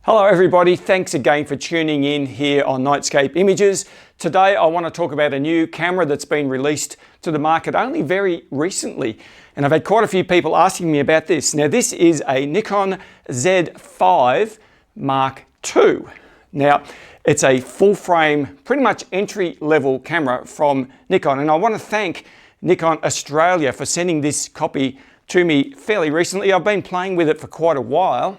Hello everybody, thanks again for tuning in here on Nightscape Images. Today I want to talk about a new camera that's been released to the market only very recently, and I've had quite a few people asking me about this. Now this is a Nikon Z5 Mark II. Now it's a full frame, pretty much entry level camera from Nikon, and I want to thank Nikon Australia for sending this copy to me fairly recently. I've been playing with it for quite a while.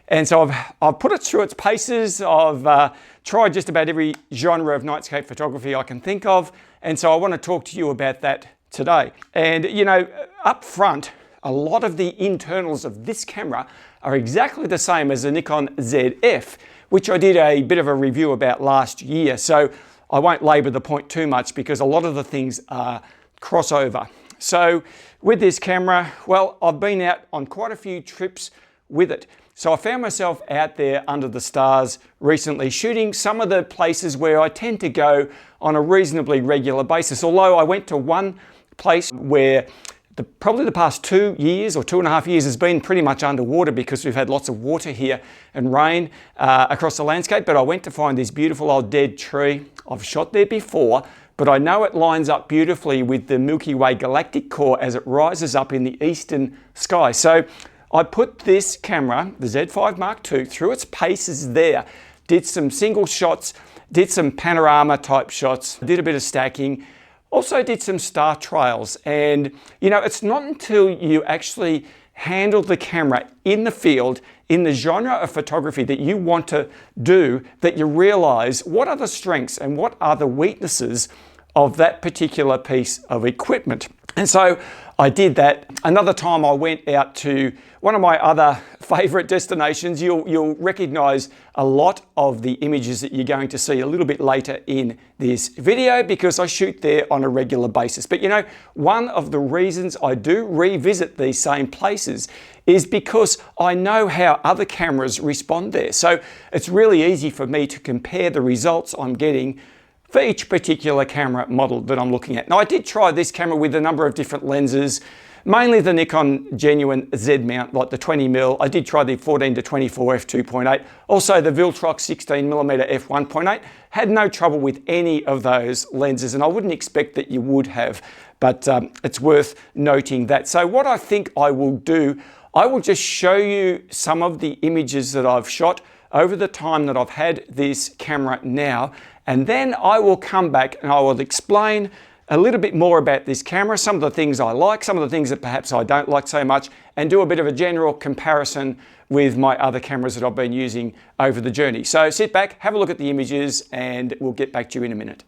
And so I've put it through its paces. I've tried just about every genre of nightscape photography I can think of. And so I want to talk to you about that today. And you know, up front, a lot of the internals of this camera are exactly the same as the Nikon ZF, which I did a bit of a review about last year. So I won't labor the point too much because a lot of the things are crossover. So with this camera, well, I've been out on quite a few trips with it. So I found myself out there under the stars recently shooting some of the places where I tend to go on a reasonably regular basis. Although I went to one place where probably the past 2 years or 2.5 years has been pretty much underwater because we've had lots of water here and rain across the landscape. But I went to find this beautiful old dead tree. I've shot there before, but I know it lines up beautifully with the Milky Way galactic core as it rises up in the eastern sky. So I put this camera, the Z5 Mark II, through its paces there, did some single shots, did some panorama type shots, did a bit of stacking, also did some star trails. And you know, it's not until you actually handle the camera in the field, in the genre of photography that you want to do, that you realize what are the strengths and what are the weaknesses of that particular piece of equipment. And so I did that. Another time I went out to one of my other favorite destinations. You'll recognize a lot of the images that you're going to see a little bit later in this video because I shoot there on a regular basis. But you know, one of the reasons I do revisit these same places is because I know how other cameras respond there. So it's really easy for me to compare the results I'm getting for each particular camera model that I'm looking at. Now I did try this camera with a number of different lenses, mainly the Nikon genuine Z mount, like the 20mm. I did try the 14-24 f2.8, also the Viltrox 16mm f1.8. Had no trouble with any of those lenses, and I wouldn't expect that you would have, but it's worth noting that. So what I think I will do, I will just show you some of the images that I've shot over the time that I've had this camera now, and then I will come back and I will explain a little bit more about this camera, some of the things I like, some of the things that perhaps I don't like so much, and do a bit of a general comparison with my other cameras that I've been using over the journey. So sit back, have a look at the images, and we'll get back to you in a minute.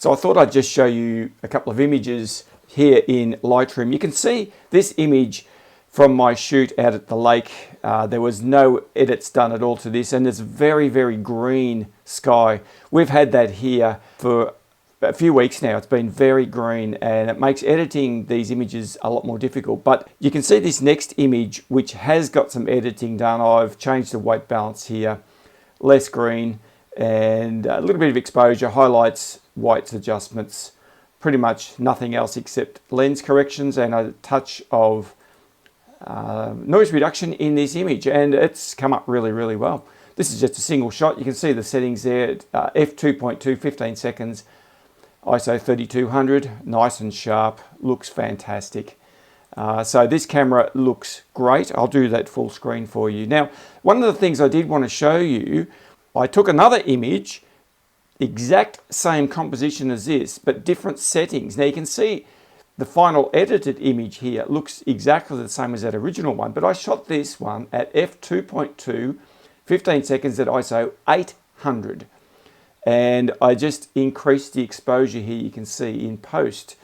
So I thought I'd just show you a couple of images here in Lightroom. You can see this image from my shoot out at the lake. There was no edits done at all to this, and it's very, very green sky. We've had that here for a few weeks now. It's been very green, and it makes editing these images a lot more difficult. But you can see this next image, which has got some editing done. I've changed the white balance here, less green, and a little bit of exposure, highlights, whites adjustments, pretty much nothing else except lens corrections and a touch of noise reduction in this image, and it's come up really, really well. This is just a single shot. You can see the settings there, f2.2, 15 seconds, ISO 3200, nice and sharp, looks fantastic. So this camera looks great. I'll do that full screen for you. Now, one of the things I did want to show you, I took another image, exact same composition as this, but different settings. Now you can see the final edited image here looks exactly the same as that original one, but I shot this one at f2.2, 15 seconds at ISO 800. And I just increased the exposure here, you can see in post.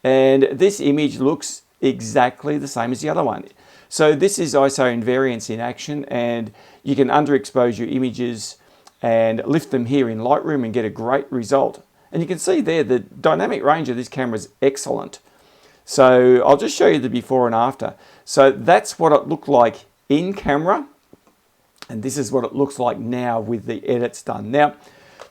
And this image looks exactly the same as the other one. So this is ISO invariance in action, and you can underexpose your images and lift them here in Lightroom and get a great result. And you can see there the dynamic range of this camera is excellent. So I'll just show you the before and after. So that's what it looked like in camera, and this is what it looks like now with the edits done. Now,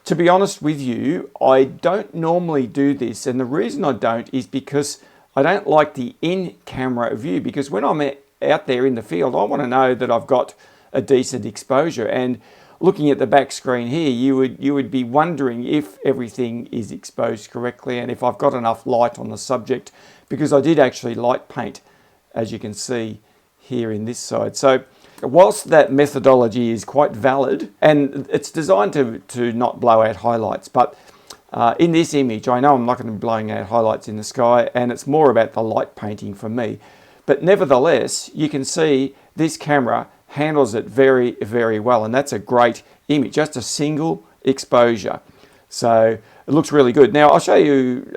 to be honest with you, I don't normally do this, and the reason I don't is because I don't like the in-camera view, because when I'm out there in the field, I want to know that I've got a decent exposure. And looking at the back screen here, you would be wondering if everything is exposed correctly and if I've got enough light on the subject, because I did actually light paint, as you can see here in this side. So whilst that methodology is quite valid, and it's designed to not blow out highlights, but in this image, I know I'm not going to be blowing out highlights in the sky, and it's more about the light painting for me. But nevertheless, you can see this camera handles it very, very well, and that's a great image, just a single exposure. So it looks really good. Now I'll show you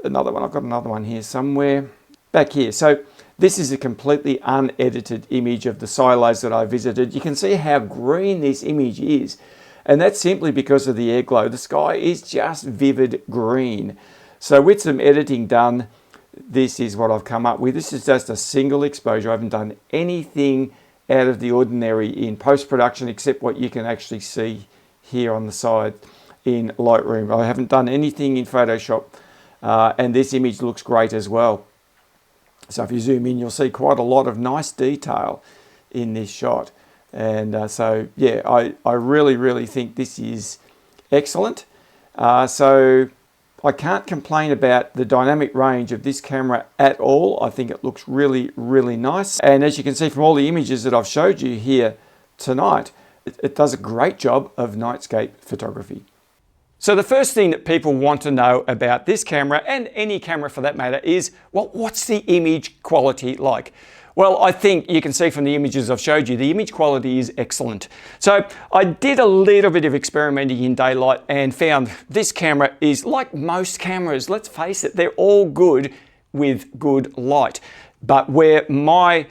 another one. I've got another one here somewhere back here. So this is a completely unedited image of the silos that I visited. You can see how green this image is, and that's simply because of the air glow. The sky is just vivid green. So with some editing done, this is what I've come up with. This is just a single exposure. I haven't done anything out of the ordinary in post-production except what you can actually see here on the side in Lightroom. I haven't done anything in Photoshop, and this image looks great as well. So if you zoom in, you'll see quite a lot of nice detail in this shot. And so yeah, I really, really think this is excellent. So I can't complain about the dynamic range of this camera at all. I think it looks really, really nice. And as you can see from all the images that I've showed you here tonight, it does a great job of nightscape photography. So the first thing that people want to know about this camera, and any camera for that matter, is, well, what's the image quality like? Well, I think you can see from the images I've showed you, the image quality is excellent. So I did a little bit of experimenting in daylight and found this camera is like most cameras. Let's face it, they're all good with good light. But where my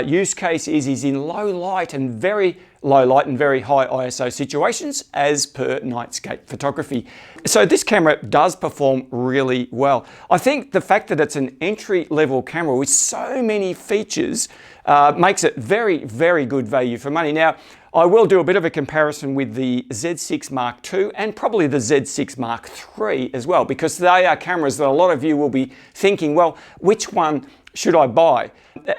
use case is in low light and very low light and very high ISO situations, as per Nightscape photography. So this camera does perform really well. I think the fact that it's an entry-level camera with so many features makes it very, very good value for money. Now, I will do a bit of a comparison with the Z6 Mark II and probably the Z6 Mark III as well, because they are cameras that a lot of you will be thinking, well, which one should I buy?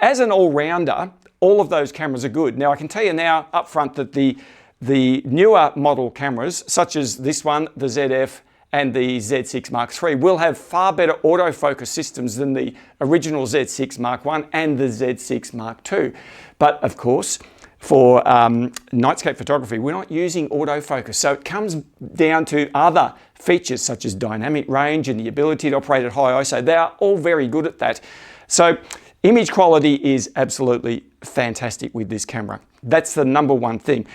As an all-rounder, all of those cameras are good. Now I can tell you now up front that the newer model cameras, such as this one, the ZF and the Z6 Mark III, will have far better autofocus systems than the original Z6 Mark I and the Z6 Mark II. But of course, for nightscape photography, we're not using autofocus. So it comes down to other features such as dynamic range and the ability to operate at high ISO. They are all very good at that. So Image quality is absolutely fantastic with this camera. That's the number one thing.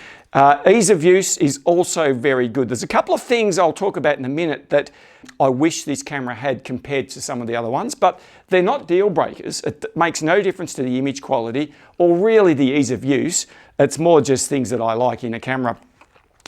Ease of use is also very good. There's a couple of things I'll talk about in a minute that I wish this camera had compared to some of the other ones, but they're not deal breakers. It makes no difference to the image quality or really the ease of use. It's more just things that I like in a camera.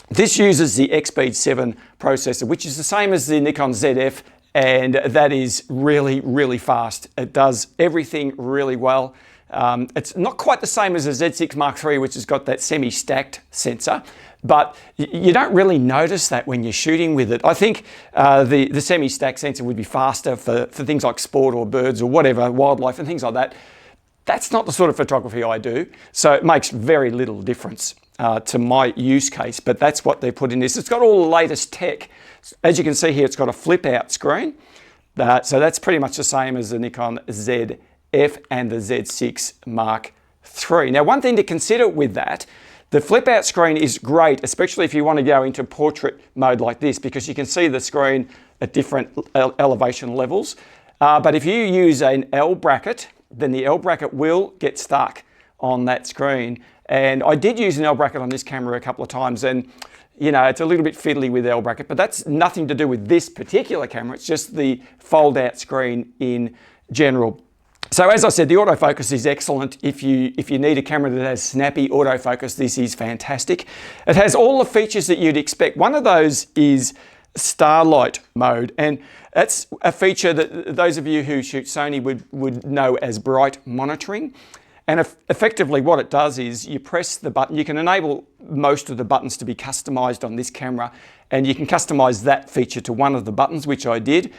This uses the X-Speed 7 processor, which is the same as the Nikon ZF, and that is really, really fast. It does everything really well. It's not quite the same as the Z6 Mark III, which has got that semi-stacked sensor, but you don't really notice that when you're shooting with it. I think the semi-stacked sensor would be faster for things like sport or birds or whatever, wildlife and things like that. That's not the sort of photography I do, so it makes very little difference to my use case, but that's what they put in this. It's got all the latest tech. As you can see here, it's got a flip-out screen. So that's pretty much the same as the Nikon ZF and the Z6 Mark III. Now, one thing to consider with that, the flip-out screen is great, especially if you want to go into portrait mode like this, because you can see the screen at different elevation levels. But if you use an L bracket, then the L bracket will get stuck on that screen. And I did use an L bracket on this camera a couple of times, and you know, it's a little bit fiddly with L bracket, but that's nothing to do with this particular camera. It's just the fold-out screen in general. So as I said, the autofocus is excellent. If you need a camera that has snappy autofocus, this is fantastic. It has all the features that you'd expect. One of those is Starlight mode, and that's a feature that those of you who shoot Sony would know as bright monitoring. And effectively what it does is you press the button. You can enable most of the buttons to be customized on this camera, and you can customize that feature to one of the buttons, which I did.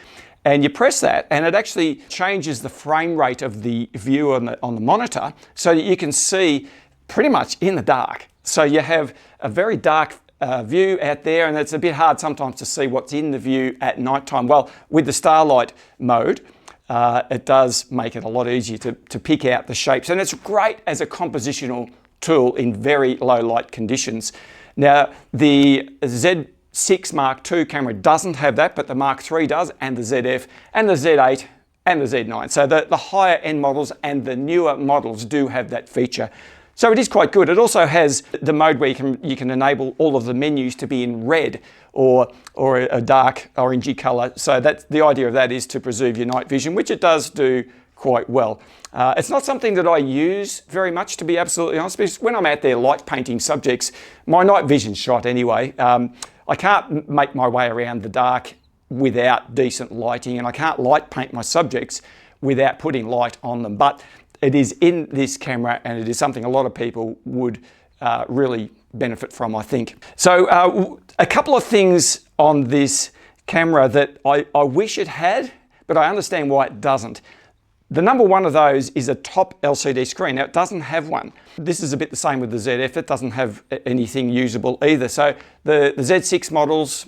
And you press that and it actually changes the frame rate of the view on the monitor so that you can see pretty much in the dark. So you have a very dark view out there, and it's a bit hard sometimes to see what's in the view at nighttime. Well, with the Starlight mode, it does make it a lot easier to pick out the shapes, and it's great as a compositional tool in very low light conditions. Now, the Z6 Mark II camera doesn't have that, but the Mark III does, and the ZF, and the Z8, and the Z9. So the higher end models and the newer models do have that feature. So it is quite good. It also has the mode where you can enable all of the menus to be in red or a dark orangey color. So that's the idea of that, is to preserve your night vision, which it does do quite well. It's not something that I use very much, to be absolutely honest, because when I'm out there light painting subjects, my night vision's shot anyway. I can't make my way around the dark without decent lighting, and I can't light paint my subjects without putting light on them. But it is in this camera, and it is something a lot of people would really benefit from, I think. So a couple of things on this camera that I wish it had, but I understand why it doesn't. The number one of those is a top LCD screen. Now, it doesn't have one. This is a bit the same with the ZF. It doesn't have anything usable either. So the Z6 models,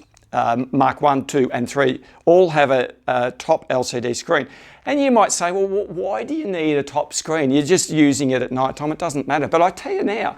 Mark 1, 2 and 3 all have a top LCD screen. And you might say, well, why do you need a top screen? You're just using it at night time. It doesn't matter. But I tell you now,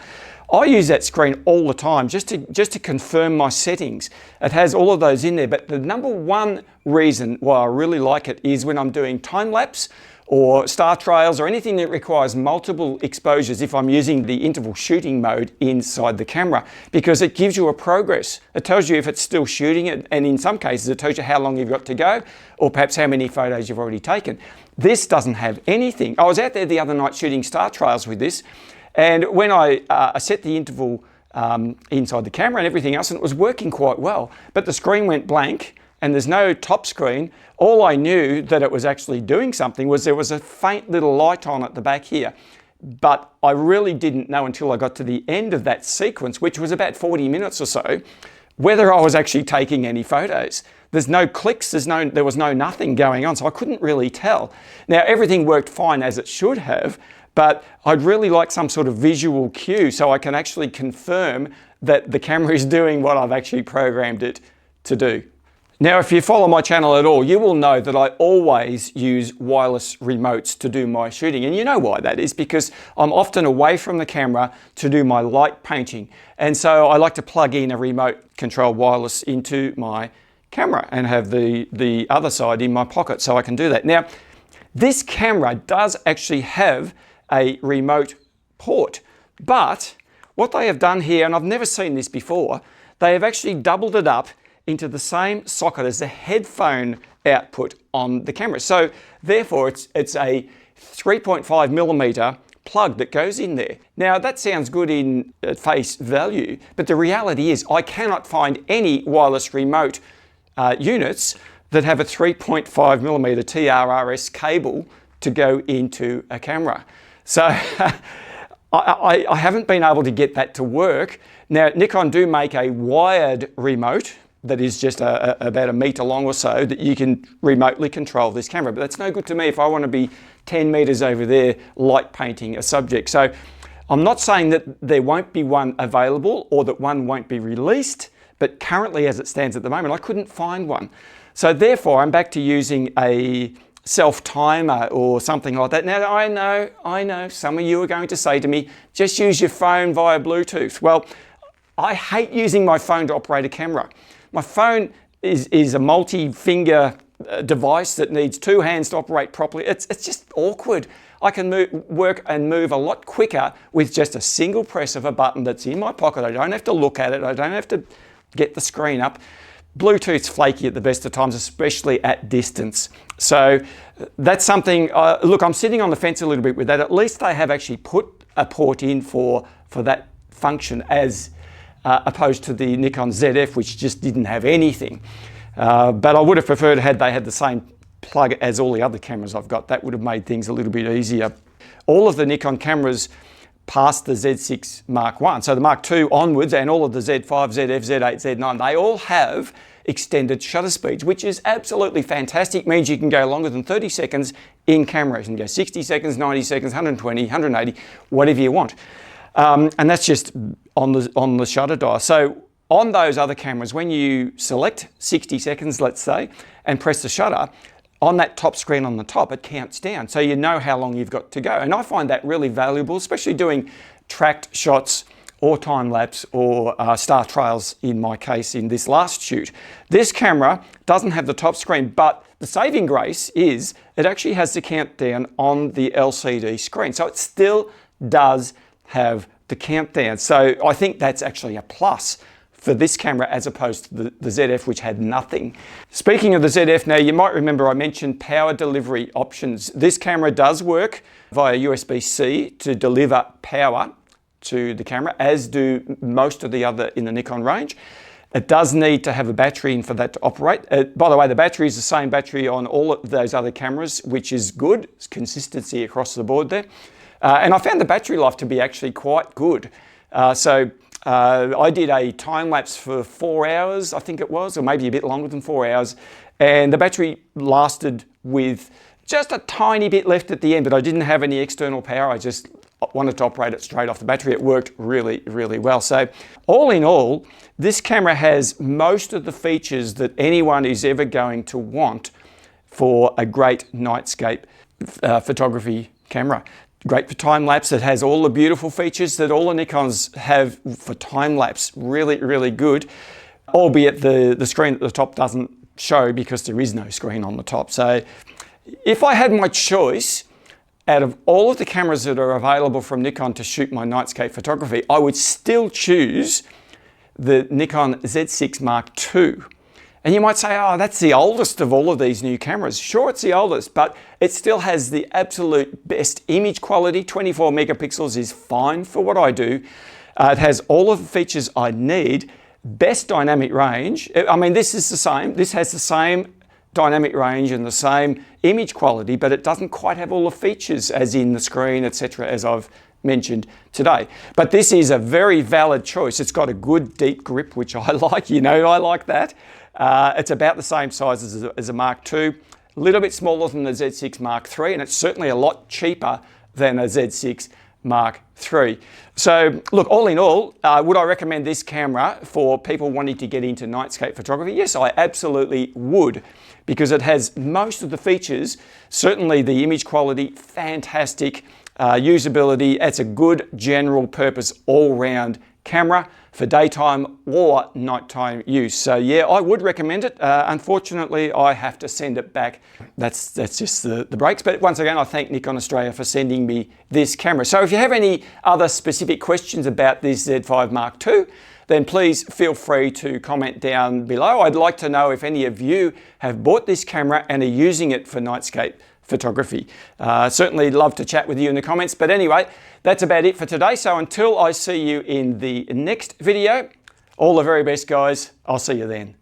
I use that screen all the time just to confirm my settings. It has all of those in there. But the number one reason why I really like it is when I'm doing time lapse or star trails or anything that requires multiple exposures, if I'm using the interval shooting mode inside the camera, because it gives you a progress. It tells you if it's still shooting it, and in some cases it tells you how long you've got to go, or perhaps how many photos you've already taken. This doesn't have anything. I was out there the other night shooting star trails with this, and when I set the interval inside the camera and everything else, and it was working quite well, but the screen went blank and there's no top screen. All I knew that it was actually doing something was there was a faint little light on at the back here. But I really didn't know until I got to the end of that sequence, which was about 40 minutes or so, whether I was actually taking any photos. There's no clicks, there was no nothing going on, so I couldn't really tell. Now, everything worked fine as it should have, but I'd really like some sort of visual cue so I can actually confirm that the camera is doing what I've actually programmed it to do. Now, if you follow my channel at all, you will know that I always use wireless remotes to do my shooting. And you know why that is, because I'm often away from the camera to do my light painting. And so I like to plug in a remote control wireless into my camera and have the other side in my pocket so I can do that. Now, This camera does actually have a remote port, but what they have done here, and I've never seen this before, they have actually doubled it up into the same socket as the headphone output on the camera. So therefore it's a 3.5mm plug that goes in there. Now that sounds good in face value, but the reality is I cannot find any wireless remote units that have a 3.5mm TRRS cable to go into a camera. So I haven't been able to get that to work. Now Nikon do make a wired remote that is just about a metre long or so that you can remotely control this camera, but that's no good to me if I want to be 10 metres over there light painting a subject. So I'm not saying that there won't be one available or that one won't be released, but currently as it stands at the moment I couldn't find one. So therefore I'm back to using a self-timer or something like that. Now I know some of you are going to say to me, just use your phone via Bluetooth. Well, I hate using my phone to operate a camera. My phone is a multi-finger device that needs two hands to operate properly. It's just awkward. I can work and move a lot quicker with just a single press of a button that's in my pocket. I don't have to look at it. I don't have to get the screen up. Bluetooth's flaky at the best of times, especially at distance. So that's something, look, I'm sitting on the fence a little bit with that. At least they have actually put a port in for that function as opposed to the Nikon ZF, which just didn't have anything. But I would have preferred had they had the same plug as all the other cameras I've got. That would have made things a little bit easier. All of the Nikon cameras past the Z6 Mark I, so the Mark II onwards, and all of the Z5, ZF, Z8, Z9, they all have extended shutter speeds, which is absolutely fantastic. Means you can go longer than 30 seconds in camera. You can go 60 seconds, 90 seconds, 120, 180, whatever you want. And that's just on the shutter dial. So on those other cameras, when you select 60 seconds, let's say, and press the shutter, on that top screen on the top, it counts down. So you know how long you've got to go. And I find that really valuable, especially doing tracked shots or time-lapse or star trails in my case in this last shoot. This camera doesn't have the top screen, but the saving grace is it actually has the countdown on the LCD screen. So it still does have the countdown. So I think that's actually a plus for this camera as opposed to the ZF, which had nothing. Speaking of the ZF, now you might remember I mentioned power delivery options. This camera does work via USB-C to deliver power to the camera, as do most of the other in the Nikon range. It does need to have a battery in for that to operate. By the way, the battery is the same battery on all of those other cameras, which is good. It's consistency across the board there. And I found the battery life to be actually quite good. I did a time lapse for 4 hours, I think it was, or maybe a bit longer than 4 hours. And the battery lasted with just a tiny bit left at the end, but I didn't have any external power. I just wanted to operate it straight off the battery. It worked really, really well. So all in all, this camera has most of the features that anyone is ever going to want for a great nightscape photography camera. Great for time-lapse. It has all the beautiful features that all the Nikons have for time-lapse. Really, really good. Albeit the screen at the top doesn't show because there is no screen on the top. So if I had my choice, out of all of the cameras that are available from Nikon to shoot my nightscape photography, I would still choose the Nikon Z6 Mark II. And you might say, oh, that's the oldest of all of these new cameras. Sure, it's the oldest, but it still has the absolute best image quality. 24 megapixels is fine for what I do. It has all of the features I need. Best dynamic range. I mean, this is the same. This has the same dynamic range and the same image quality, but it doesn't quite have all the features as in the screen, etc., as I've mentioned today. But this is a very valid choice. It's got a good deep grip, which I like. You know, I like that. It's about the same size as a Mark II, a little bit smaller than the Z6 Mark III, and it's certainly a lot cheaper than a Z6 Mark III. So look, all in all, would I recommend this camera for people wanting to get into nightscape photography? Yes, I absolutely would, because it has most of the features. Certainly the image quality, fantastic. Usability, it's a good general purpose all-round camera for daytime or nighttime use. So yeah, I would recommend it. Unfortunately, I have to send it back. That's just the breaks. But once again, I thank Nikon Australia for sending me this camera. So if you have any other specific questions about this Z5 Mark II, then please feel free to comment down below. I'd like to know if any of you have bought this camera and are using it for Nightscape photography. Certainly love to chat with you in the comments. But anyway, that's about it for today. So until I see you in the next video, all the very best, guys. I'll see you then.